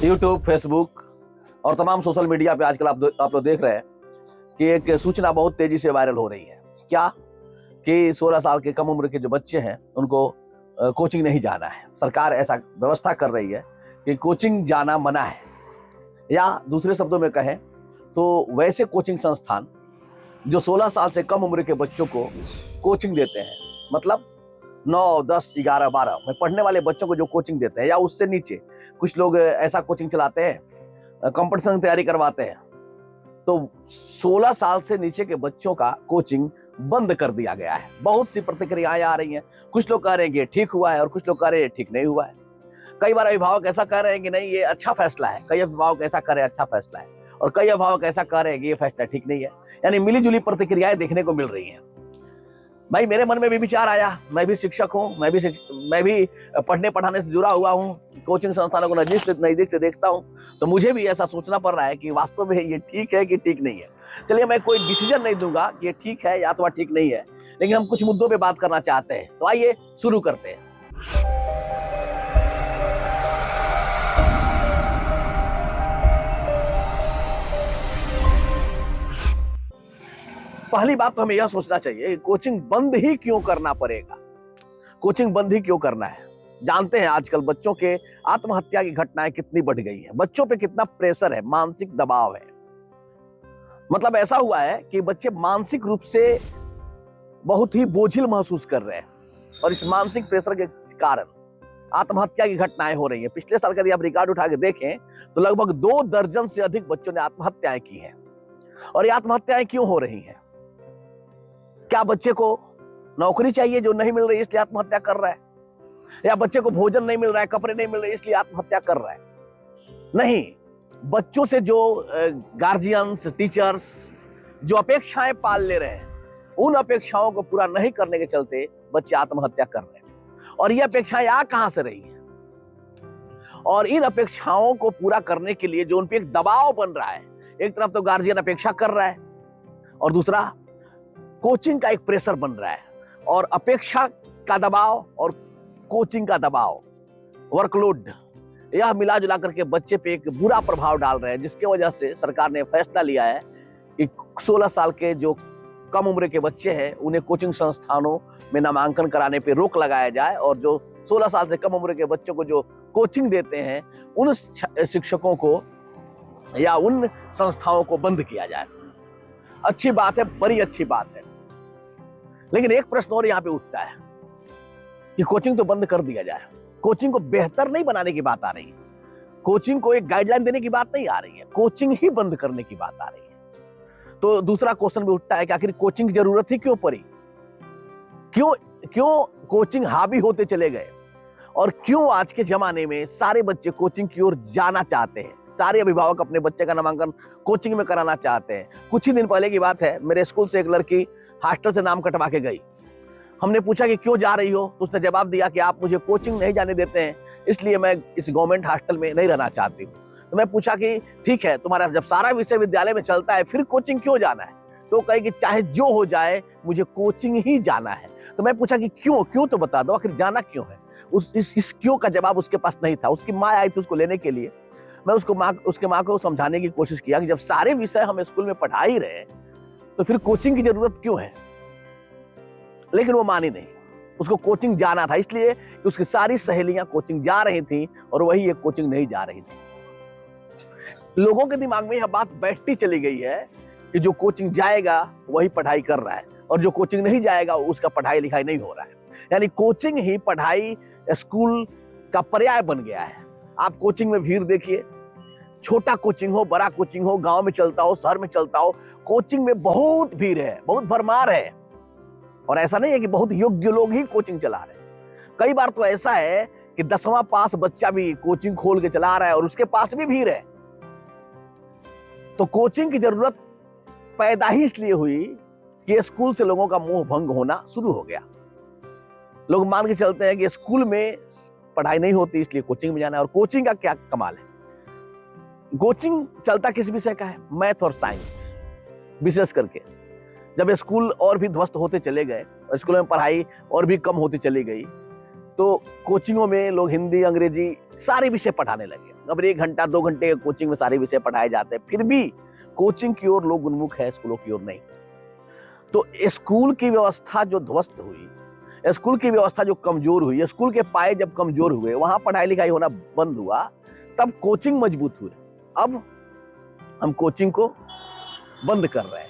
YouTube, Facebook और तमाम social media पे आजकल आप लोग देख रहे हैं कि एक सूचना बहुत तेजी से वायरल हो रही है। क्या कि 16 साल के कम उम्र के जो बच्चे हैं उनको कोचिंग नहीं जाना है। सरकार ऐसा व्यवस्था कर रही है कि कोचिंग जाना मना है, या दूसरे शब्दों में कहें तो वैसे कोचिंग संस्थान जो 16 साल से कम उम्र के बच्चों को कोचिंग देते हैं, मतलब 9, 10, 11, 12 में पढ़ने वाले बच्चों को जो कोचिंग देते हैं, या उससे नीचे कुछ लोग ऐसा कोचिंग चलाते हैं, कंपटीशन की तैयारी करवाते हैं, तो 16 साल से नीचे के बच्चों का कोचिंग बंद कर दिया गया है। बहुत सी प्रतिक्रियाएं आ रही हैं। कुछ लोग कह रहे हैं कि ठीक हुआ है और कुछ लोग कह रहे हैं ठीक नहीं हुआ है। कई बार अभिभावक ऐसा कह रहे हैं कि नहीं ये अच्छा फैसला है, कई अभिभावक ऐसा कह रहे हैं अच्छा फैसला है, और कई अभिभावक ऐसा कह रहे हैं कि ये फैसला ठीक नहीं है। यानी मिली जुली प्रतिक्रियाएं देखने को मिल रही हैं। भाई मेरे मन में भी विचार आया, मैं भी शिक्षक हूँ, मैं भी पढ़ने पढ़ाने से जुड़ा हुआ हूँ, कोचिंग संस्थानों को नजदीक से देखता हूँ, तो मुझे भी ऐसा सोचना पड़ रहा है कि वास्तव में ये ठीक है कि ठीक नहीं है। चलिए, मैं कोई डिसीजन नहीं दूंगा कि ये ठीक है या अथवा ठीक नहीं है, लेकिन हम कुछ मुद्दों पे बात करना चाहते हैं, तो आइए शुरू करते हैं। पहली बात तो हमें यह सोचना चाहिए, कोचिंग बंद ही क्यों करना पड़ेगा? कोचिंग बंद ही क्यों करना है? जानते हैं आजकल बच्चों के आत्महत्या की घटनाएं कितनी बढ़ गई हैं, बच्चों पे कितना प्रेशर है, मानसिक दबाव है। मतलब ऐसा हुआ है कि बच्चे मानसिक रूप से बहुत ही बोझिल महसूस कर रहे हैं, और इस मानसिक प्रेशर के कारण आत्महत्या की घटनाएं हो रही हैं। पिछले साल का यदि आप रिकॉर्ड उठा के देखें तो लगभग 2 दर्जन से अधिक बच्चों ने आत्महत्याएं की हैं। और ये आत्महत्याएं क्यों हो रही हैं? क्या बच्चे को नौकरी चाहिए जो नहीं मिल रही इसलिए आत्महत्या कर रहा है, या बच्चे को भोजन नहीं मिल रहा है, कपड़े नहीं मिल रहे इसलिए आत्महत्या कर रहा है? नहीं, बच्चों से जो गार्जियंस, टीचर्स जो अपेक्षाएं पाल ले रहे हैं, उन अपेक्षाओं को पूरा नहीं करने के चलते बच्चे आत्महत्या कर रहे हैं। और ये अपेक्षाएं आ कहां से रही हैं? और इन अपेक्षाओं को पूरा करने के लिए जो उन पे एक दबाव बन रहा है, एक तरफ तो गार्जियन अपेक्षा कर रहा है और दूसरा कोचिंग का एक प्रेशर बन रहा है। और अपेक्षा का दबाव और कोचिंग का दबाव, वर्कलोड, यह मिला जुला करके बच्चे पे एक बुरा प्रभाव डाल रहे हैं, जिसकी वजह से सरकार ने फैसला लिया है कि 16 साल के जो कम उम्र के बच्चे हैं उन्हें कोचिंग संस्थानों में नामांकन कराने पे रोक लगाया जाए, और जो 16 साल से कम उम्र के बच्चों को जो कोचिंग देते हैं उन शिक्षकों को या उन संस्थाओं को बंद किया जाए। अच्छी बात है, बड़ी अच्छी बात है। लेकिन एक प्रश्न और यहाँ पे उठता है कि कोचिंग तो बंद कर दिया जाए, कोचिंग को बेहतर नहीं बनाने की बात आ रही है, कोचिंग को एक गाइडलाइन देने की बात नहीं आ रही है, कोचिंग ही बंद करने की बात आ रही है। तो दूसरा क्वेश्चन भी उठता है कि आखिर कोचिंग की जरूरत ही क्यों पड़ी? क्यों कोचिंग हावी होते चले गए, और क्यों आज के जमाने में सारे बच्चे कोचिंग की ओर जाना चाहते हैं? सारे अभिभावक अपने बच्चे का नामांकन कोचिंग में कराना चाहते हैं। कुछ ही दिन पहले की बात है, मेरे स्कूल से एक लड़की हॉस्टल से नाम कटवा के गई। हमने पूछा कि क्यों जा रही हो, तो उसने जवाब दिया कि आप मुझे कोचिंग नहीं जाने देते हैं, इसलिए मैं इस गवर्नमेंट हॉस्टल में नहीं रहना चाहती हूँ। तो मैं पूछा कि ठीक है, तुम्हारा जब सारा विषय विद्यालय में चलता है फिर कोचिंग क्यों जाना है? तो कहे कि चाहे जो हो जाए मुझे कोचिंग ही जाना है। तो मैं पूछा कि क्यों तो बता दो, आखिर जाना क्यों है? इस क्यों का जवाब उसके पास नहीं था। उसकी माँ आई थी उसको लेने के लिए। मैं उसके माँ को समझाने की कोशिश किया कि जब सारे विषय हम स्कूल में पढ़ा ही रहे तो फिर कोचिंग की जरूरत क्यों है? लेकिन वो मानी नहीं, उसको कोचिंग जाना था, इसलिए कि उसकी सारी सहेलियां कोचिंग जा रही थी और वही एक कोचिंग नहीं जा रही थी। लोगों के दिमाग में यह बात बैठती चली गई है कि जो कोचिंग जाएगा वही पढ़ाई कर रहा है, और जो कोचिंग नहीं जाएगा उसका पढ़ाई लिखाई नहीं हो रहा है। यानी कोचिंग ही पढ़ाई स्कूल का पर्याय बन गया है। आप कोचिंग में भीड़ देखिए, छोटा कोचिंग हो, बड़ा कोचिंग हो, गांव में चलता हो, शहर में चलता हो, कोचिंग में बहुत भीड़ है, बहुत भरमार है। और ऐसा नहीं है कि बहुत योग्य लोग ही कोचिंग चला रहे हैं। कई बार तो ऐसा है कि 10वां पास बच्चा भी कोचिंग खोल के चला रहा है और उसके पास भी भीड़ है। तो कोचिंग की जरूरत पैदा ही इसलिए हुई कि स्कूल से लोगों का मोह भंग होना शुरू हो गया। लोग मान के चलते हैं कि स्कूल में पढ़ाई नहीं होती इसलिए कोचिंग में जाना है। और कोचिंग का क्या कमाल है? कोचिंग चलता किस विषय का है? मैथ और साइंस विशेष करके। जब स्कूल और भी ध्वस्त होते चले गए, स्कूल में पढ़ाई और भी कम होती चली गई, तो कोचिंगों में लोग हिंदी, अंग्रेजी सारे विषय पढ़ाने लगे। अब 1 घंटा 2 घंटे कोचिंग में सारे विषय पढ़ाए जाते हैं, फिर भी कोचिंग की ओर लोग उन्मुख है, स्कूलों की ओर नहीं। तो स्कूल की व्यवस्था जो ध्वस्त हुई, स्कूल की व्यवस्था जो कमजोर हुई, स्कूल के पाए जब कमजोर हुए, वहां पढ़ाई लिखाई होना बंद हुआ, तब कोचिंग मजबूत हुए। अब हम कोचिंग को बंद कर रहे हैं।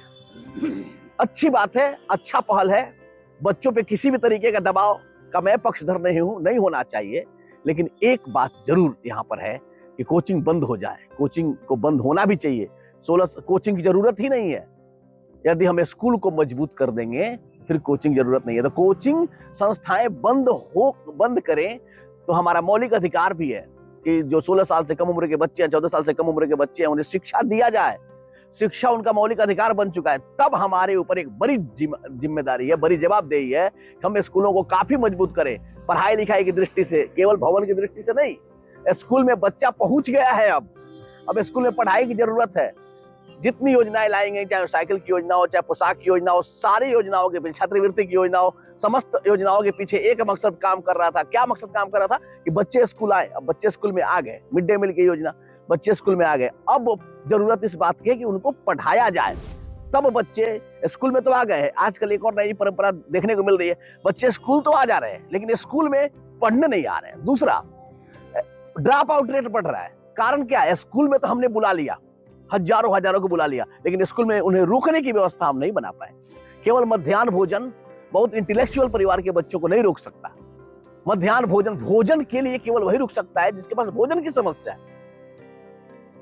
अच्छी बात है, अच्छा पहल है। बच्चों पे किसी भी तरीके का दबाव का मैं पक्षधर नहीं होना चाहिए, लेकिन एक बात जरूर यहाँ पर है कि कोचिंग बंद हो जाए। कोचिंग को बंद होना भी चाहिए। 16 कोचिंग की जरूरत ही नहीं है। यदि हम स्कूल को मजबूत कर देंगे फिर कोचिंग जरूरत नहीं है। तो कोचिंग संस्थाएं बंद करें तो हमारा मौलिक अधिकार भी है कि जो 16 साल से कम उम्र के बच्चे हैं, 14 साल से कम उम्र के बच्चे हैं, उन्हें शिक्षा दिया जाए। शिक्षा उनका मौलिक अधिकार बन चुका है। तब हमारे ऊपर एक बड़ी जिम्मेदारी है, बड़ी जवाबदेही है कि हम स्कूलों को काफी मजबूत करें, पढ़ाई लिखाई की दृष्टि से, केवल भवन की दृष्टि से नहीं। स्कूल में बच्चा पहुंच गया है, अब स्कूल में पढ़ाई की जरूरत है। जितनी योजनाएं लाएंगे, चाहे साइकिल की योजना हो, चाहे पोशाक की योजना हो, सारी योजनाओं के पीछे, छात्रवृत्ति की योजना हो, समस्त योजनाओं के पीछे एक मकसद काम कर रहा था। क्या मकसद काम कर रहा था? कि बच्चे स्कूल आए। अब बच्चे स्कूल में आ गए, मिड डे मील की योजना, बच्चे स्कूल में आ गए। अब जरूरत इस बात की है कि उनको पढ़ाया जाए। तब बच्चे स्कूल में तो आ गए हैं। आजकल एक और नई परंपरा देखने को मिल रही है, बच्चे स्कूल तो आ जा रहे हैं लेकिन स्कूल में पढ़ने नहीं आ रहे हैं। दूसरा, ड्रॉप आउट रेट बढ़ रहा है। कारण क्या है? स्कूल में तो हमने बुला लिया, हजारों को बुला लिया, लेकिन स्कूल में उन्हें रोकने की व्यवस्था हम नहीं बना पाए। केवल मध्याह्न भोजन बहुत इंटेलेक्चुअल परिवार के बच्चों को नहीं रोक सकता। मध्याह्न भोजन के लिए केवल वही रुक सकता है जिसके पास भोजन की समस्या है,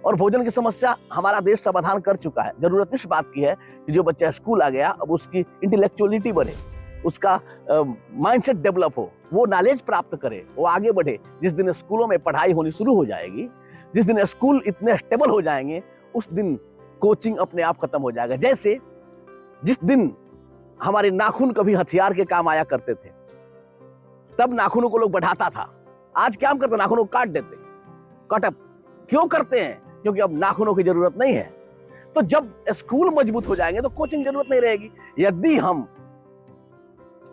और भोजन की समस्या हमारा देश समाधान कर चुका है। जरूरत इस बात की है कि जो बच्चा स्कूल आ गया, अब उसकी इंटेलेक्चुअलिटी बढ़े, उसका माइंडसेट डेवलप हो, वो नॉलेज प्राप्त करे, वो आगे बढ़े। जिस दिन स्कूलों में पढ़ाई होनी शुरू हो जाएगी, जिस दिन स्कूल इतने स्टेबल हो जाएंगे, उस दिन कोचिंग अपने आप खत्म हो जाएगा। जैसे जिस दिन हमारे नाखून कभी हथियार के काम आया करते थे, तब नाखूनों को लोग बढ़ाता था। आज क्या हम करते? नाखूनों को काट देते, कटअप। क्यों करते हैं? क्योंकि अब नाखूनों की जरूरत नहीं है। तो जब स्कूल मजबूत हो जाएंगे तो कोचिंग जरूरत नहीं रहेगी। यदि हम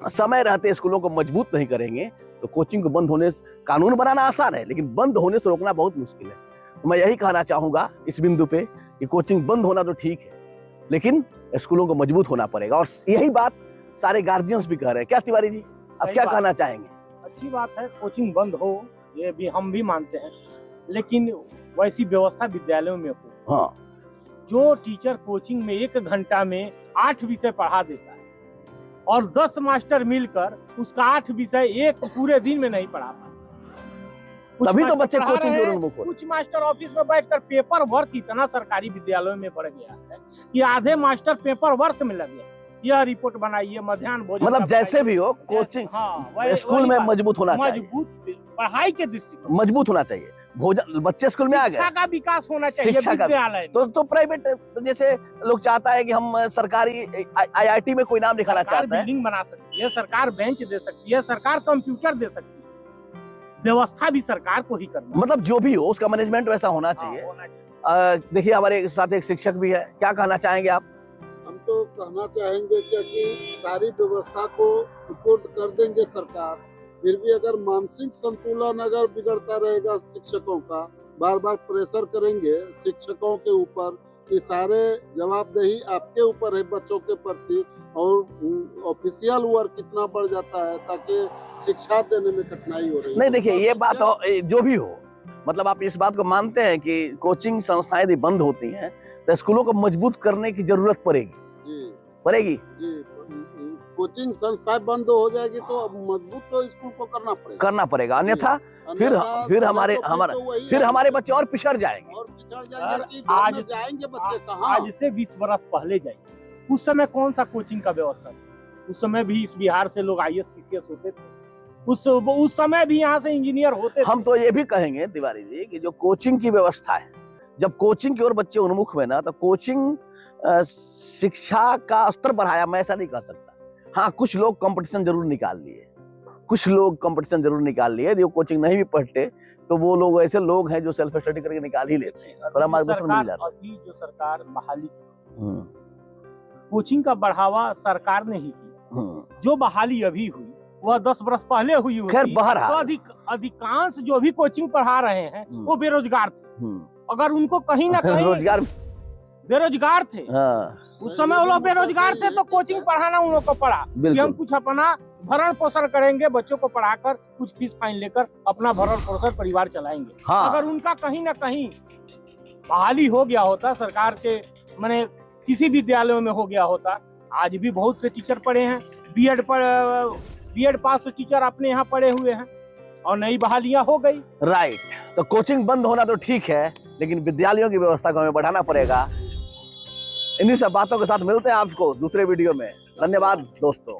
समय रहते स्कूलों को मजबूत नहीं करेंगे तो कोचिंग को बंद होने, कानून बनाना आसान है लेकिन बंद होने से रोकना बहुत मुश्किल है। तो मैं यही कहना चाहूंगा इस बिंदु पे कि कोचिंग बंद होना तो ठीक है, लेकिन स्कूलों को मजबूत होना पड़ेगा। और यही बात सारे गार्जियंस भी कह रहे हैं। क्या तिवारी जी, अब क्या कहना चाहेंगे? अच्छी बात है, कोचिंग बंद हो, ये भी हम भी मानते हैं, लेकिन वैसी व्यवस्था विद्यालयों में हो। हाँ, जो टीचर कोचिंग में 1 घंटा में 8 विषय पढ़ा देता है और 10 मास्टर मिलकर उसका 8 विषय एक पूरे दिन में नहीं पढ़ा पाते, तभी तो बच्चे कोचिंग की ओर उन्मुख हो। कुछ मास्टर ऑफिस में बैठकर पेपर वर्क इतना सरकारी विद्यालयों में बढ़ गया है कि आधे मास्टर पेपर वर्क में लगे, यह रिपोर्ट बनाइए, मध्याह्न भोजन, मतलब जैसे भी हो कोचिंग, स्कूल में मजबूत होना चाहिए, मजबूत पढ़ाई के दृष्टि मजबूत होना चाहिए। भोजन, बच्चे स्कूल में आ गए, शिक्षा का विकास होना चाहिए विद्यालय। तो प्राइवेट, जैसे लोग चाहता है कि हम सरकारी IIT में कोई नाम लिखाना चाहता है, बिल्डिंग बना सकती है, सरकार बेंच दे सकती है, सरकार कंप्यूटर दे सकती है, व्यवस्था भी सरकार को ही करना। मतलब जो भी हो उसका मैनेजमेंट वैसा होना चाहिए। देखिए हमारे साथ एक शिक्षक भी है, क्या कहना चाहेंगे आप? हम तो कहना चाहेंगे कि सारी व्यवस्था को सुपुर्द कर देंगे सरकार, फिर भी अगर मानसिक संतुलन अगर बिगड़ता रहेगा शिक्षकों का, बार बार प्रेशर करेंगे शिक्षकों के ऊपर कि सारे जवाबदेही आपके ऊपर है बच्चों के प्रति, और ऑफिशियल वर्क कितना बढ़ जाता है ताकि शिक्षा देने में कठिनाई हो रही है। नहीं, देखिए ये बात जो भी हो, मतलब आप इस बात को मानते हैं कि कोचिंग संस्थाएं यदि बंद होती हैं तो स्कूलों को मजबूत करने की जरूरत पड़ेगी? जी पड़ेगी जी, कोचिंग संस्थाएं बंद हो जाएगी तो मजबूत तो स्कूल को करना पड़ेगा, अन्यथा फिर हमारे बच्चे और पिछड़ जाएंगे। आज जाएंगे बच्चे कहाँ? आज से 20 बरस पहले जाएंगे, उस समय कौन सा कोचिंग का व्यवस्था था? उस समय भी इस बिहार से लोग IAS PCS होते थे, उस समय भी यहाँ से इंजीनियर होते थे। हम तो ये भी कहेंगे तिवारी जी कि जो कोचिंग की व्यवस्था है, जब कोचिंग की ओर बच्चे उन्मुख हुए ना, तो कोचिंग शिक्षा का स्तर बढ़ाया, मैं ऐसा नहीं कह सकता। हाँ, कुछ लोग कंपटीशन जरूर निकाल लिए, जो कोचिंग नहीं भी पढ़ते तो वो लोग ऐसे लोग हैं जो सेल्फ स्टडी करके निकाल ही लेते हैं, थोड़ा मार्गदर्शन मिल जाता है। अभी जो सरकार बहाली, कोचिंग का बढ़ावा सरकार ने ही किया। जो बहाली अभी हुई वह 10 बरस पहले हुई होती खैर, बहरहाल। तो अधिकांश जो भी कोचिंग पढ़ा रहे हैं वो बेरोजगार थे। अगर उनको कहीं ना कहीं रोजगार, बेरोजगार थे, हाँ, उस समय वो लोग बेरोजगार थे तो कोचिंग पढ़ाना उन लोग को पड़ा कि हम बिल्कुल। कुछ अपना भरण पोषण करेंगे, बच्चों को पढ़ाकर कुछ फीस फाइन लेकर अपना भरण पोषण परिवार चलाएंगे। हाँ। अगर उनका कहीं ना कहीं बहाली हो गया होता सरकार के, माने किसी विद्यालयों में हो गया होता, आज भी बहुत से टीचर पढ़े हैं, बीएड पास टीचर अपने यहाँ पढ़े हुए हैं और नई बहालियां हो गई। राइट, तो कोचिंग बंद होना तो ठीक है, लेकिन विद्यालयों की व्यवस्था को हमें बढ़ाना पड़ेगा। इन्हीं सब बातों के साथ मिलते हैं आपको दूसरे वीडियो में। धन्यवाद दोस्तों।